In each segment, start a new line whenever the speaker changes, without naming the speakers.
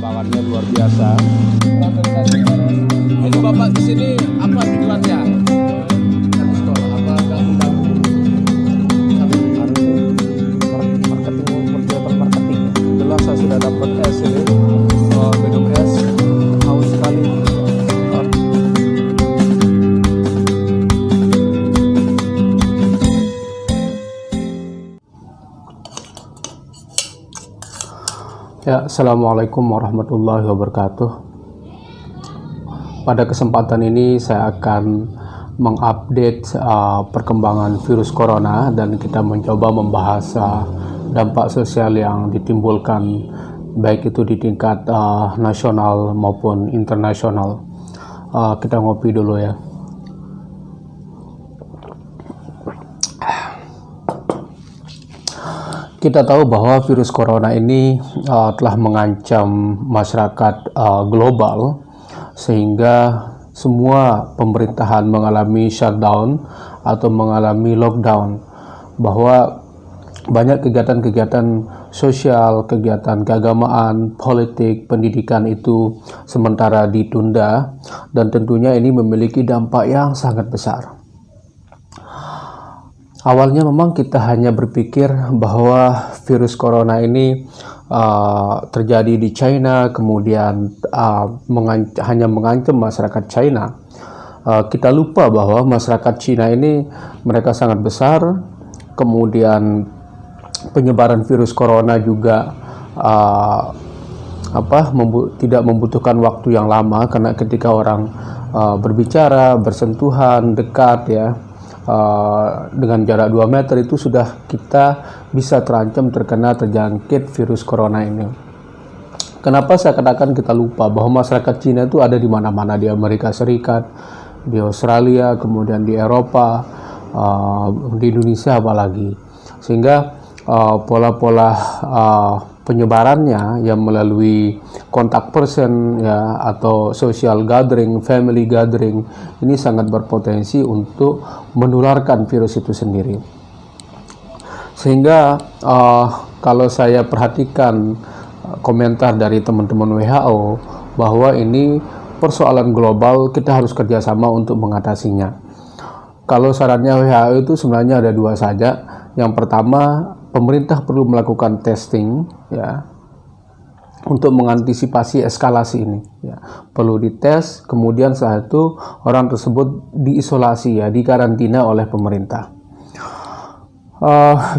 perkembangannya luar biasa. Jadi Bapak di sini apa tujuannya? Dari sekolah apa gabung-gabung? Marketing, persiapan marketing. Jelas saya sudah dapat es ini, minum es, haus sekali. Ya, Assalamualaikum warahmatullahi wabarakatuh. Pada kesempatan ini saya akan mengupdate perkembangan virus corona dan kita mencoba membahas dampak sosial yang ditimbulkan baik itu di tingkat nasional maupun internasional. Kita ngopi dulu ya. Kita tahu bahwa virus corona ini telah mengancam masyarakat global sehingga semua pemerintahan mengalami shutdown atau mengalami lockdown, bahwa banyak kegiatan-kegiatan sosial, kegiatan keagamaan, politik, pendidikan itu sementara ditunda, dan tentunya ini memiliki dampak yang sangat besar. Awalnya memang kita hanya berpikir bahwa virus corona ini terjadi di China, kemudian hanya mengancam masyarakat China. Kita lupa bahwa masyarakat China ini mereka sangat besar, kemudian penyebaran virus corona juga tidak membutuhkan waktu yang lama, karena ketika orang berbicara, bersentuhan, dekat ya, dengan jarak 2 meter itu sudah kita bisa terancam terjangkit virus corona ini. Kenapa saya katakan kita lupa bahwa masyarakat Cina itu ada di mana-mana, di Amerika Serikat, di Australia, kemudian di Eropa, di Indonesia apalagi, sehingga pola-pola penyebarannya yang melalui kontak person ya, atau social gathering, family gathering, ini sangat berpotensi untuk menularkan virus itu sendiri. Sehingga kalau saya perhatikan komentar dari teman-teman WHO bahwa ini persoalan global, kita harus kerjasama untuk mengatasinya. Kalau sarannya WHO itu sebenarnya ada 2 saja. Yang pertama, pemerintah perlu melakukan testing ya, untuk mengantisipasi eskalasi ini ya. Perlu dites, kemudian setelah itu orang tersebut diisolasi ya, dikarantina oleh pemerintah.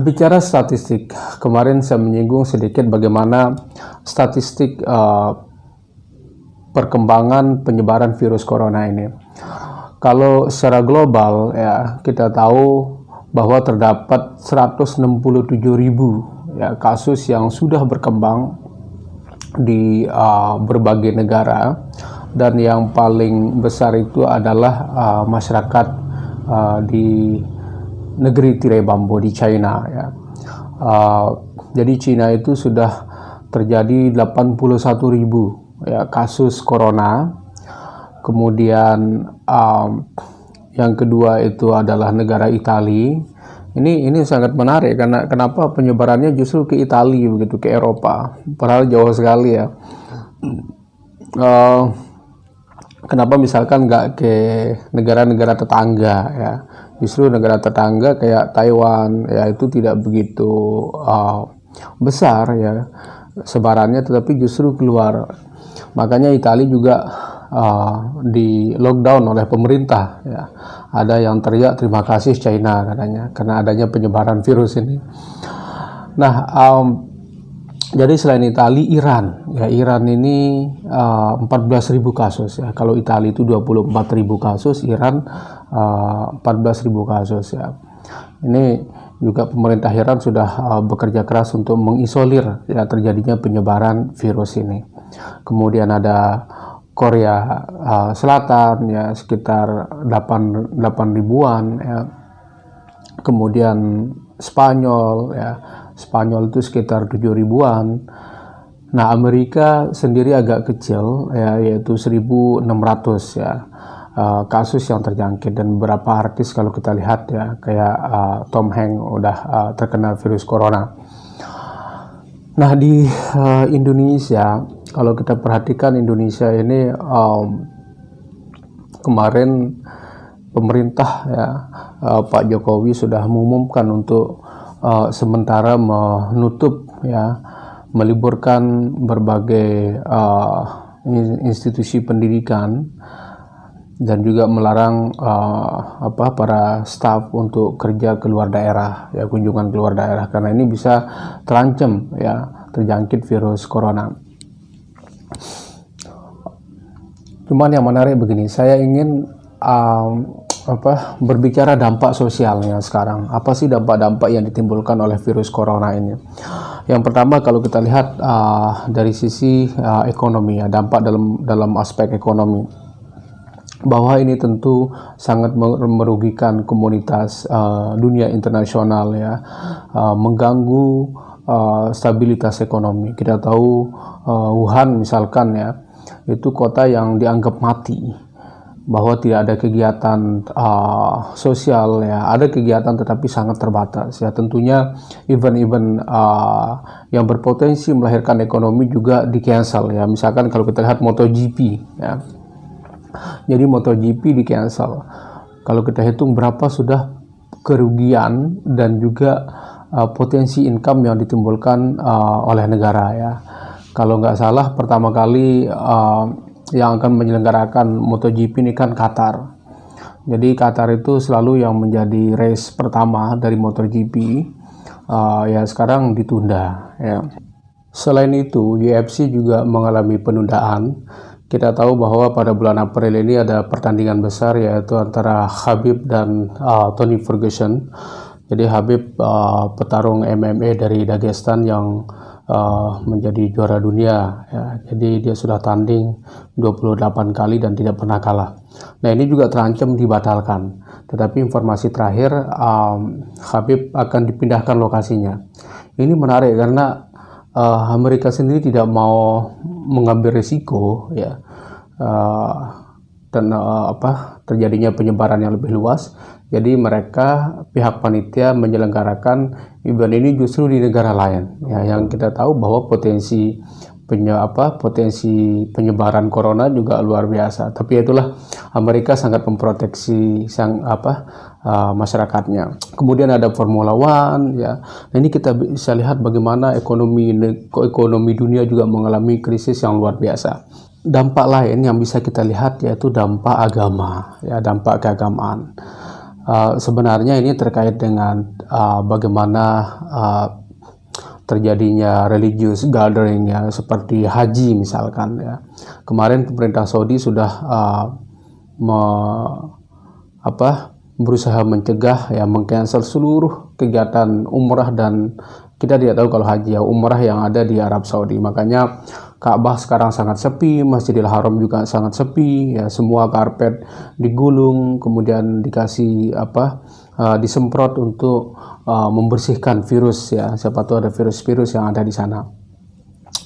Bicara statistik, kemarin saya menyinggung sedikit bagaimana statistik perkembangan penyebaran virus corona ini. Kalau secara global ya, kita tahu bahwa terdapat 167.000 ya, kasus yang sudah berkembang di berbagai negara, dan yang paling besar itu adalah masyarakat di negeri tirai bambu di China ya. Jadi China itu sudah terjadi 81.000 ya, kasus corona. Kemudian yang kedua itu adalah negara Italia. Ini sangat menarik karena kenapa penyebarannya justru ke Italia begitu, ke Eropa, padahal jauh sekali ya. Kenapa misalkan nggak ke negara-negara tetangga ya? Justru negara tetangga kayak Taiwan ya, itu tidak begitu besar ya sebarannya, tetapi justru keluar. Makanya Italia juga di lockdown oleh pemerintah ya. Ada yang teriak terima kasih China katanya karena adanya penyebaran virus ini. Nah, jadi selain Italia, Iran ya, Iran ini 14.000 kasus ya. Kalau Italia itu 24.000 kasus, Iran 14.000 kasus ya. Ini juga pemerintah Iran sudah bekerja keras untuk mengisolir ya terjadinya penyebaran virus ini. Kemudian ada Korea Selatan ya, sekitar 8 ribuan ya. Kemudian Spanyol ya, Spanyol itu sekitar 7 ribuan. Nah, Amerika sendiri agak kecil ya, yaitu 1.600 ya kasus yang terjangkit, dan beberapa artis kalau kita lihat ya, kayak Tom Hanks udah terkena virus corona. Nah, di Indonesia kalau kita perhatikan Indonesia ini kemarin pemerintah ya, Pak Jokowi sudah mengumumkan untuk sementara menutup ya, meliburkan berbagai institusi pendidikan dan juga melarang para staf untuk kerja keluar daerah ya, kunjungan keluar daerah, karena ini bisa terancam ya terjangkit virus corona. Cuman yang menarik begini, saya ingin berbicara dampak sosialnya sekarang. Apa sih dampak-dampak yang ditimbulkan oleh virus corona ini? Yang pertama, kalau kita lihat dari sisi ekonomi ya, dampak dalam aspek ekonomi, bahwa ini tentu sangat merugikan komunitas dunia internasional ya, mengganggu stabilitas ekonomi. Kita tahu Wuhan misalkan ya, itu kota yang dianggap mati, bahwa tidak ada kegiatan sosial ya, ada kegiatan tetapi sangat terbatas ya. Tentunya event-event yang berpotensi melahirkan ekonomi juga di cancel ya. Misalkan kalau kita lihat MotoGP ya, jadi MotoGP di cancel. Kalau kita hitung berapa sudah kerugian dan juga potensi income yang ditimbulkan oleh negara ya. Kalau nggak salah pertama kali yang akan menyelenggarakan MotoGP ini kan Qatar. Jadi Qatar itu selalu yang menjadi race pertama dari MotoGP, ya sekarang ditunda ya. Selain itu UFC juga mengalami penundaan. Kita tahu bahwa pada bulan April ini ada pertandingan besar, yaitu antara Khabib dan Tony Ferguson. Jadi Khabib petarung MMA dari Dagestan yang menjadi juara dunia ya. Jadi dia sudah tanding 28 kali dan tidak pernah kalah. Nah, ini juga terancam dibatalkan. Tetapi informasi terakhir, Khabib akan dipindahkan lokasinya. Ini menarik karena Amerika sendiri tidak mau mengambil risiko ya, dan terjadinya penyebaran yang lebih luas. Jadi mereka, pihak panitia menyelenggarakan event ini justru di negara lain ya, yang kita tahu bahwa potensi penyebaran corona juga luar biasa. Tapi itulah, Amerika sangat memproteksi masyarakatnya. Kemudian ada Formula One ya. Nah, ini kita bisa lihat bagaimana ekonomi dunia juga mengalami krisis yang luar biasa. Dampak lain yang bisa kita lihat yaitu dampak agama ya, dampak keagamaan. Sebenarnya ini terkait dengan bagaimana terjadinya religious gathering ya, seperti haji misalkan ya. Kemarin pemerintah Saudi sudah berusaha mencegah ya, mengcancel seluruh kegiatan umrah, dan kita tidak tahu kalau haji ya, umrah yang ada di Arab Saudi. Makanya Ka'bah sekarang sangat sepi, Masjidil Haram juga sangat sepi ya, semua karpet digulung, kemudian dikasih disemprot untuk membersihkan virus ya, siapa tahu ada virus-virus yang ada di sana.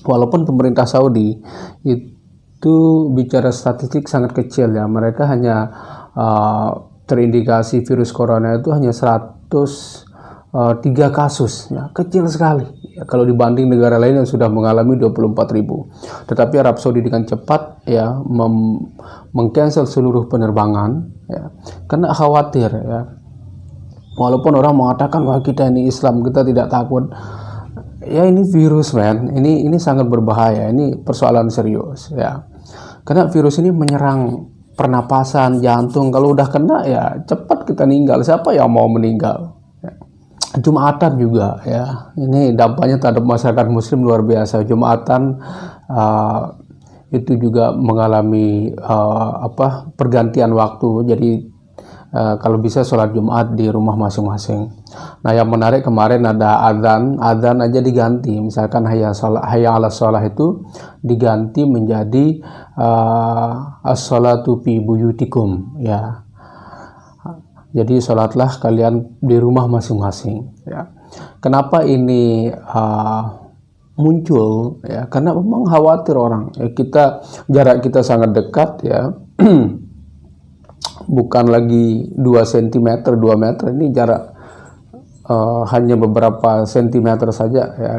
Walaupun pemerintah Saudi itu bicara statistik sangat kecil ya, mereka hanya terindikasi virus corona itu hanya 103 kasus ya, kecil sekali ya, kalau dibanding negara lain yang sudah mengalami 24.000. Tetapi Arab Saudi dengan cepat ya mengcancel seluruh penerbangan ya, karena khawatir ya. Walaupun orang mengatakan wah kita ini Islam, kita tidak takut. Ya ini virus men, ini sangat berbahaya, ini persoalan serius ya. Karena virus ini menyerang pernapasan, jantung. Kalau udah kena ya cepat kita meninggal. Siapa yang mau meninggal? Ya. Jumatan juga ya. Ini dampaknya terhadap masyarakat Muslim luar biasa. Jumatan itu juga mengalami pergantian waktu. Jadi kalau bisa sholat Jumat di rumah masing-masing. Nah, yang menarik kemarin ada adzan aja diganti. Misalkan hayya 'alas shalah itu diganti menjadi as-sholatu fi buyutikum ya. Jadi sholatlah kalian di rumah masing-masing ya. Kenapa ini muncul ya? Karena memang khawatir orang ya, jarak kita sangat dekat ya. Bukan lagi 2 cm, 2 meter, ini jarak hanya beberapa sentimeter saja ya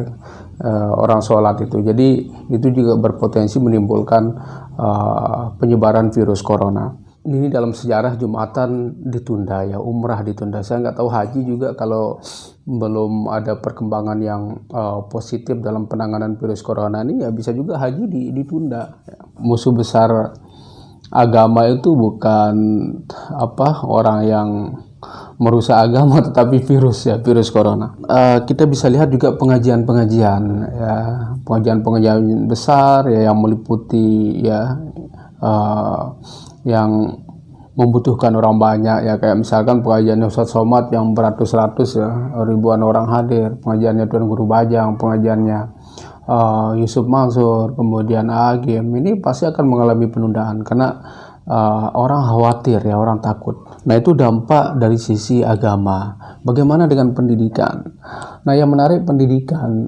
orang sholat itu. Jadi itu juga berpotensi menimbulkan penyebaran virus corona. Ini dalam sejarah Jumatan ditunda ya, umrah ditunda. Saya nggak tahu haji juga kalau belum ada perkembangan yang positif dalam penanganan virus corona ini ya bisa juga haji ditunda. Musuh besar agama itu bukan orang yang merusak agama, tetapi virus ya, virus corona. Kita bisa lihat juga pengajian-pengajian ya, pengajian besar ya yang meliputi ya yang membutuhkan orang banyak ya, kayak misalkan pengajiannya Ustadz Somad yang beratus-ratus ya, ribuan orang hadir, pengajiannya Tuan Guru Bajang, pengajiannya Yusuf Mansur, kemudian Agim, ini pasti akan mengalami penundaan karena orang khawatir ya, orang takut. Nah itu dampak dari sisi agama. Bagaimana dengan pendidikan? Nah yang menarik pendidikan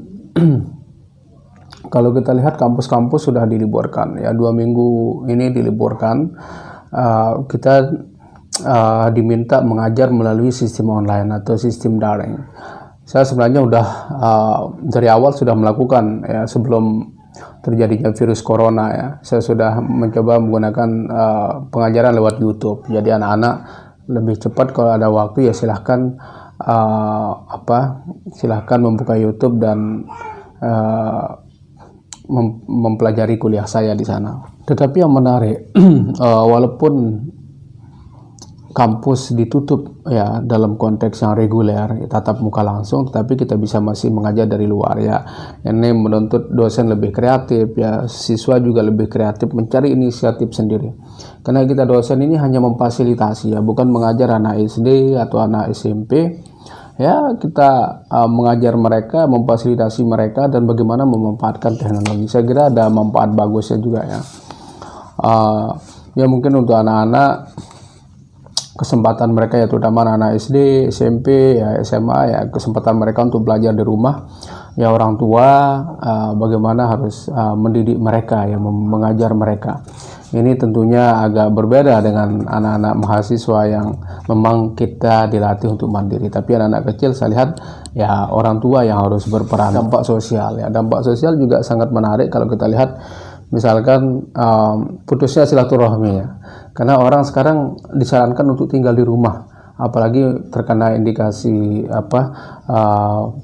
kalau kita lihat kampus-kampus sudah diliburkan ya, 2 minggu ini diliburkan. Kita diminta mengajar melalui sistem online atau sistem daring. Saya sebenarnya udah dari awal sudah melakukan ya, sebelum terjadinya virus corona ya, saya sudah mencoba menggunakan pengajaran lewat YouTube. Jadi anak-anak lebih cepat kalau ada waktu ya silahkan silahkan membuka YouTube dan mempelajari kuliah saya di sana. Tetapi yang menarik, walaupun kampus ditutup ya dalam konteks yang reguler, tatap muka langsung, tetapi kita bisa masih mengajar dari luar ya. Ini menuntut dosen lebih kreatif ya, siswa juga lebih kreatif mencari inisiatif sendiri. Karena kita dosen ini hanya memfasilitasi ya, bukan mengajar anak SD atau anak SMP. Ya, kita mengajar mereka, memfasilitasi mereka dan bagaimana memanfaatkan teknologi. Saya kira ada manfaat bagusnya juga ya. Ya mungkin untuk anak-anak kesempatan mereka ya, terutama anak SD, SMP, ya SMA ya, kesempatan mereka untuk belajar di rumah. Ya orang tua bagaimana harus mendidik mereka ya, mengajar mereka. Ini tentunya agak berbeda dengan anak-anak mahasiswa yang memang kita dilatih untuk mandiri. Tapi anak-anak kecil saya lihat ya orang tua yang harus berperan. Dampak sosial ya, dampak sosial juga sangat menarik kalau kita lihat misalkan putusnya silaturahmi ya. Karena orang sekarang disarankan untuk tinggal di rumah, apalagi terkena indikasi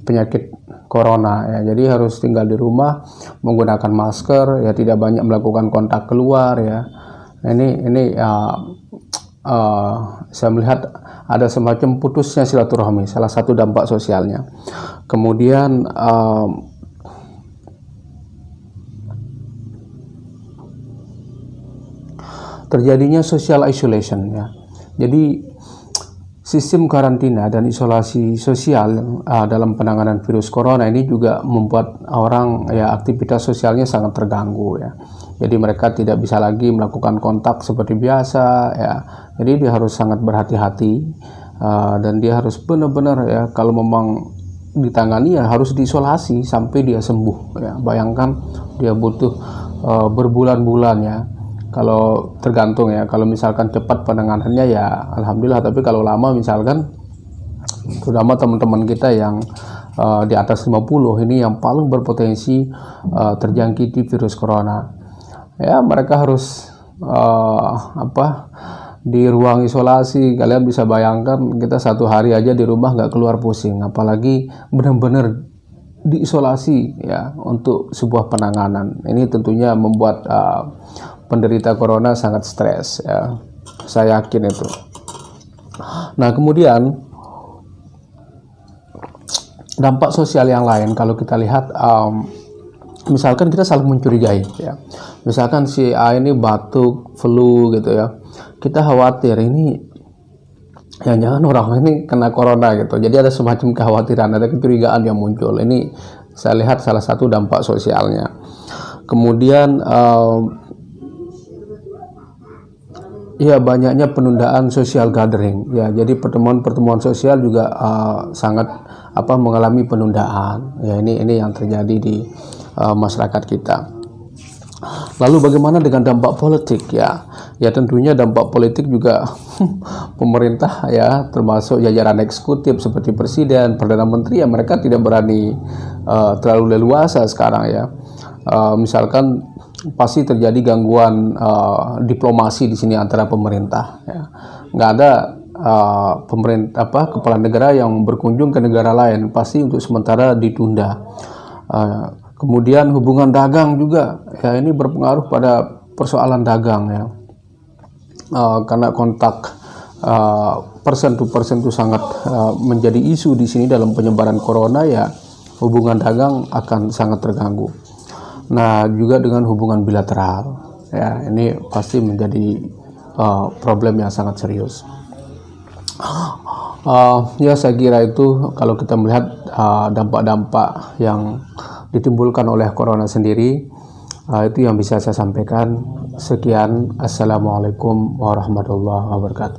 penyakit corona ya. Jadi harus tinggal di rumah, menggunakan masker ya, tidak banyak melakukan kontak keluar ya. Ini saya melihat ada semacam putusnya silaturahmi, salah satu dampak sosialnya. Kemudian terjadinya social isolation ya. Jadi sistem karantina dan isolasi sosial dalam penanganan virus corona ini juga membuat orang ya aktivitas sosialnya sangat terganggu ya. Jadi mereka tidak bisa lagi melakukan kontak seperti biasa ya. Jadi dia harus sangat berhati-hati dan dia harus benar-benar ya, kalau memang ditangani ya harus diisolasi sampai dia sembuh ya. Bayangkan dia butuh berbulan-bulan ya. Kalau tergantung ya, kalau misalkan cepat penanganannya ya alhamdulillah, tapi kalau lama misalkan, terutama teman-teman kita yang di atas 50 ini yang paling berpotensi terjangkiti virus corona ya, mereka harus di ruang isolasi. Kalian bisa bayangkan kita 1 hari aja di rumah nggak keluar pusing, apalagi benar-benar diisolasi ya untuk sebuah penanganan. Ini tentunya membuat penderita corona sangat stres ya, saya yakin itu. Nah kemudian dampak sosial yang lain kalau kita lihat, misalkan kita saling mencurigai ya, misalkan si A ini batuk, flu gitu ya, kita khawatir ini jangan-jangan orang ini kena corona gitu. Jadi ada semacam kekhawatiran, ada kecurigaan yang muncul. Ini saya lihat salah satu dampak sosialnya. Kemudian ya banyaknya penundaan social gathering ya, jadi pertemuan-pertemuan sosial juga sangat mengalami penundaan ya. Ini yang terjadi di masyarakat kita. Lalu bagaimana dengan dampak politik ya? Ya tentunya dampak politik juga pemerintah ya, termasuk jajaran eksekutif seperti presiden, perdana menteri ya, mereka tidak berani terlalu leluasa sekarang ya. Misalkan pasti terjadi gangguan diplomasi di sini antara pemerintah ya. Nggak ada pemerintah kepala negara yang berkunjung ke negara lain, pasti untuk sementara ditunda. Kemudian hubungan dagang juga ya, ini berpengaruh pada persoalan dagang ya, karena kontak person to person itu sangat menjadi isu di sini dalam penyebaran corona ya, hubungan dagang akan sangat terganggu. Nah juga dengan hubungan bilateral ya, ini pasti menjadi problem yang sangat serius. Ya saya kira itu kalau kita melihat dampak-dampak yang ditimbulkan oleh corona sendiri, itu yang bisa saya sampaikan. Sekian, assalamualaikum warahmatullahi wabarakatuh.